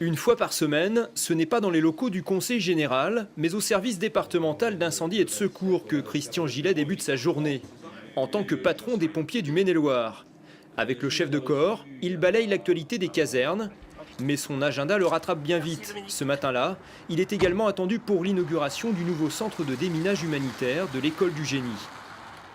Une fois par semaine, ce n'est pas dans les locaux du Conseil général, mais au service départemental d'incendie et de secours que Christian Gillet débute sa journée, en tant que patron des pompiers du Maine-et-Loire. Avec le chef de corps, il balaye l'actualité des casernes, mais son agenda le rattrape bien vite. Ce matin-là, il est également attendu pour l'inauguration du nouveau centre de déminage humanitaire de l'école du génie.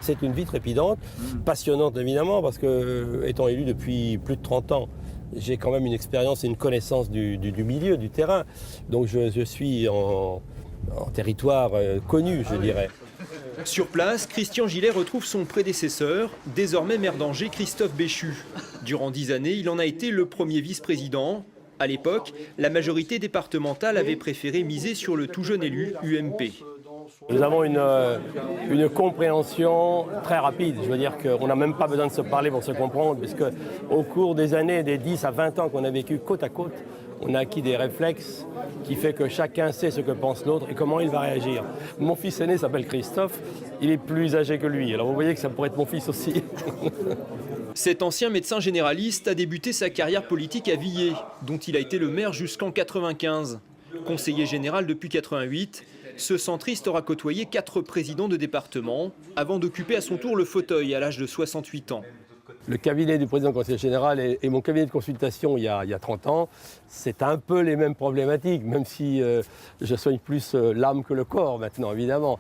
C'est une vie trépidante, passionnante évidemment, parce que, étant élu depuis plus de 30 ans, j'ai quand même une expérience et une connaissance du milieu, du terrain. Donc je suis en territoire connu, je dirais. Sur place, Christian Gillet retrouve son prédécesseur, désormais maire d'Angers, Christophe Béchu. Durant 10 années, il en a été le premier vice-président. À l'époque, la majorité départementale avait préféré miser sur le tout jeune élu UMP. Nous avons une compréhension très rapide. Je veux dire qu'on n'a même pas besoin de se parler pour se comprendre, puisque au cours des années, des 10 à 20 ans qu'on a vécu côte à côte, on a acquis des réflexes qui fait que chacun sait ce que pense l'autre et comment il va réagir. Mon fils aîné s'appelle Christophe, il est plus âgé que lui. Alors vous voyez que ça pourrait être mon fils aussi. Cet ancien médecin généraliste a débuté sa carrière politique à Villers, dont il a été le maire jusqu'en 1995. Conseiller général depuis 1988, ce centriste aura côtoyé 4 présidents de département avant d'occuper à son tour le fauteuil à l'âge de 68 ans. Le cabinet du président du conseil général et mon cabinet de consultation il y a 30 ans, c'est un peu les mêmes problématiques, même si je soigne plus l'âme que le corps maintenant, évidemment.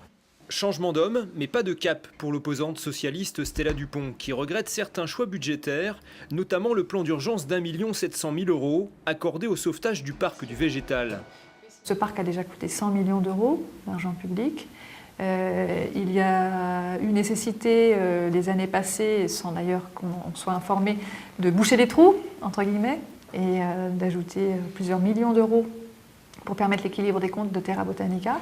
Changement d'homme, mais pas de cap pour l'opposante socialiste Stella Dupont, qui regrette certains choix budgétaires, notamment le plan d'urgence d'1 700 000 € accordé au sauvetage du parc du végétal. Ce parc a déjà coûté 100 millions d'euros d'argent public. Il y a eu nécessité les années passées, sans d'ailleurs qu'on soit informé, de boucher les trous, entre guillemets, et d'ajouter plusieurs millions d'euros pour permettre l'équilibre des comptes de Terra Botanica.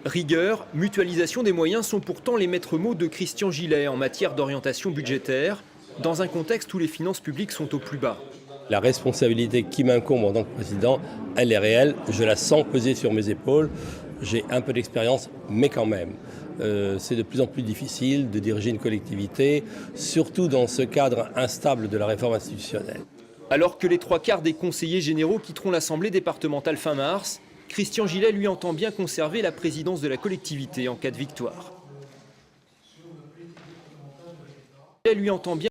Rigueur, mutualisation des moyens sont pourtant les maîtres mots de Christian Gillet en matière d'orientation budgétaire, dans un contexte où les finances publiques sont au plus bas. La responsabilité qui m'incombe en tant que président, elle est réelle, je la sens peser sur mes épaules. J'ai un peu d'expérience, mais quand même. C'est de plus en plus difficile de diriger une collectivité, surtout dans ce cadre instable de la réforme institutionnelle. Alors que les 3/4 des conseillers généraux quitteront l'Assemblée départementale fin mars, Christian Gillet lui entend bien conserver la présidence de la collectivité en cas de victoire.